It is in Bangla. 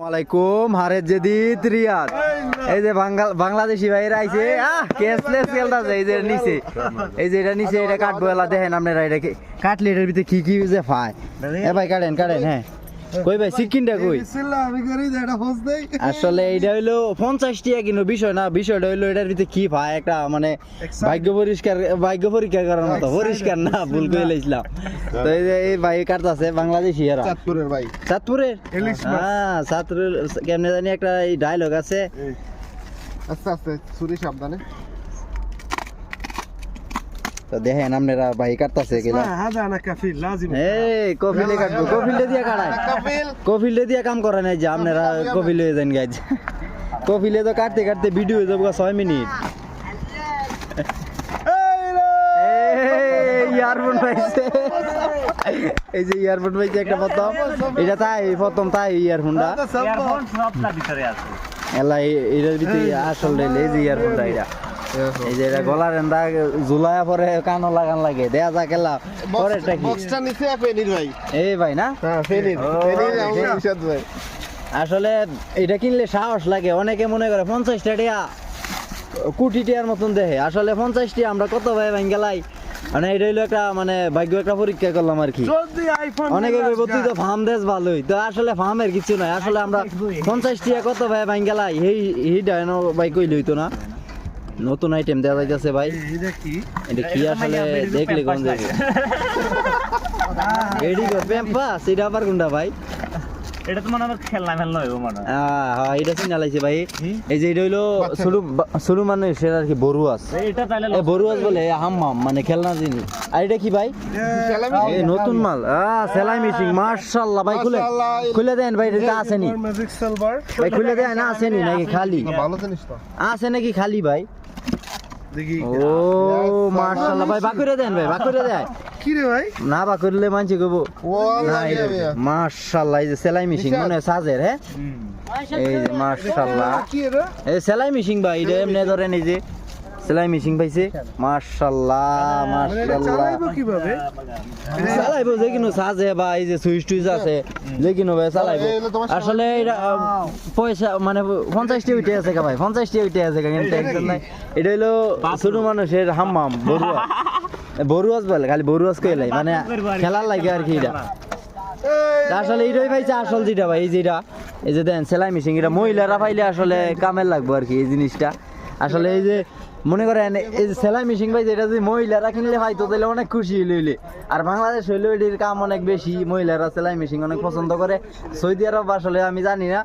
ওয়ালাইকুম হারের জেদিত রিয়াদ এই যে বাংলাদেশি ভাইরা আইছে ক্যাশলেস খেলতাছে এই যে নিচে এই যে এটা নিচে এটা কাটবো এলা দেখেন আপনারা এটা কাটলে এটার ভিতরে কি কি যে পায় এ ভাই কাটেন হ্যাঁ কই ভাই সিকিনটা কই আসলে এইটা হইলো 50 টাকা কিন্তু বিষয় না বিষয়টা হইলো এটার ভিতরে কি পায় একটা মানে ভাগ্য পরীক্ষা করার মতো পরিষ্কার না ভুল করে লাইছিলাম তো এই যে এই ভাই কাটতাছে বাংলাদেশি এরা চাঁদপুরের ভাই চাঁদপুরের হ্যাঁ চাঁদপুরের কেমনে জানি একটা এই ডায়লগ আছে আস্তে আস্তে ছুরি সাবধানে তো দেখেন আপনারা ভাই কাটতাছে কিনা هذا انا كفيل لازم এই কফিলে কাটবো কফিলে দিয়ে কাটায় কফিলে দিয়ে কাম করে নাই যে আপনারা কফিলে যান গাইজ কফিলে তো কাটতে কাটতে ভিডিও হয়ে যাবো 6 মিনিট ইয়ারফোন পাইছে এই যে ইয়ারফোন পাইছে একটা প্রথম এটা তাই প্রথম তাই ইয়ারফোনটা ইয়ারফোন সবটা ভিতরে আছে এলা এটার ভিতরে আসল এই যে ইয়ারফোনটা এটা এই যে এটা গলার এন্দা ঝুলায়া পরে কানো লাগান লাগে দেয়া যা কেলা পরে কি বক্সটা নিচে ফেনির ভাই এই ভাই না হ্যাঁ ফেনির আমাদের ইশাদ ভাই আসলে এটা কিনলে সাহস লাগে অনেকে মনে করে 50 টাকা কোটি টাকার মতন দেখে আসলে 50 টাকা আমরা কত ভাই ভাঙ্গালাই মানে এটা হইলো একটা মানে ভাগ্য একটা পরীক্ষা করলাম আর কি অনেকে তুই তো ফার্ম দেশ ভালোই তো আসলে ফার্মের কিছু নাই আসলে আমরা 50 টাকা কত ভাই ভাঙ্গালাই এই ডায়নো ভাই কইলে হইতো না নতুন আইটেম দেওয়া যাইতেছে ভাই এটা কি আসলে দেখলে কোন দেখে রেডি কর পেম্পা সেটা আবার কোনটা ভাই এটা তো মনে হয় খেলনা হইবো মনে হয় হ্যাঁ এটা চিনা লাইছে ভাই এই যে এটা হইলো ছোট মানে সেটা আর কি বড়ুয়াস এটা তাইলে এই বড়ুয়াস বলে হাম্মাম মানে খেলনা জিনিস আর এটা কি ভাই এই নতুন মাল সেলাই মেশিন মাশাআল্লাহ ভাই খুলে দেন ভাই এটা আসেনি ম্যাজিক সিলভার ভাই খুলে দেন না আসেনি নাকি খালি ভালো জিনিস তো আছে নাকি খালি ভাই দেখি ও মাশাআল্লাহ ভাই বাকুরে দেন ভাই বাকুরে দেয় কি রে ভাই না বাকুরলে মানছি কইবো ওয়াল্লাহ মাশাআল্লাহ এই যে সেলাই মেশিন মনে সাজের হ্যাঁ এই যে মাশাআল্লাহ কি রে এই সেলাই মেশিন ভাই এটা এমনি ধরেন এই যে সেলাই মেশিন পাইছে মাশাআল্লাহ মাশাআল্লাহ চালাইবো কিভাবে চালাইবো যে কিনো সাজে বা এই যে সুইচ টুইচ আছে যে কিনো ভাই চালাইবো আসলে এটা পয়সা মানে 50 টাকা উঠে আছে ভাই 50 টাকা উঠে আছে কিন্তু টেনশন নাই এটা হলো ছোট মানুষের হাম্মাম বড়ুয়াস বলে খালি বড়ুয়াস কইলাই মানে খেলার লাগে আর কি এটা আসলে এইটাই পাইছে আসল যেটা ভাই এই যেটা এই যে দেন সেলাই মেশিন এটা মহিলারা পাইলে আসলে কামের লাগবে আর কি এই জিনিসটা আসলে এই যে মনে করেন এই যে সেলাই মেশিন ভাই যেটা যদি মহিলারা কিনলে হয়তো তাহলে অনেক খুশি হইলে আর বাংলাদেশ হইলে এটির কাম অনেক বেশি মহিলারা সেলাই মেশিন অনেক পছন্দ করে সৌদি আরব আসলে আমি জানি না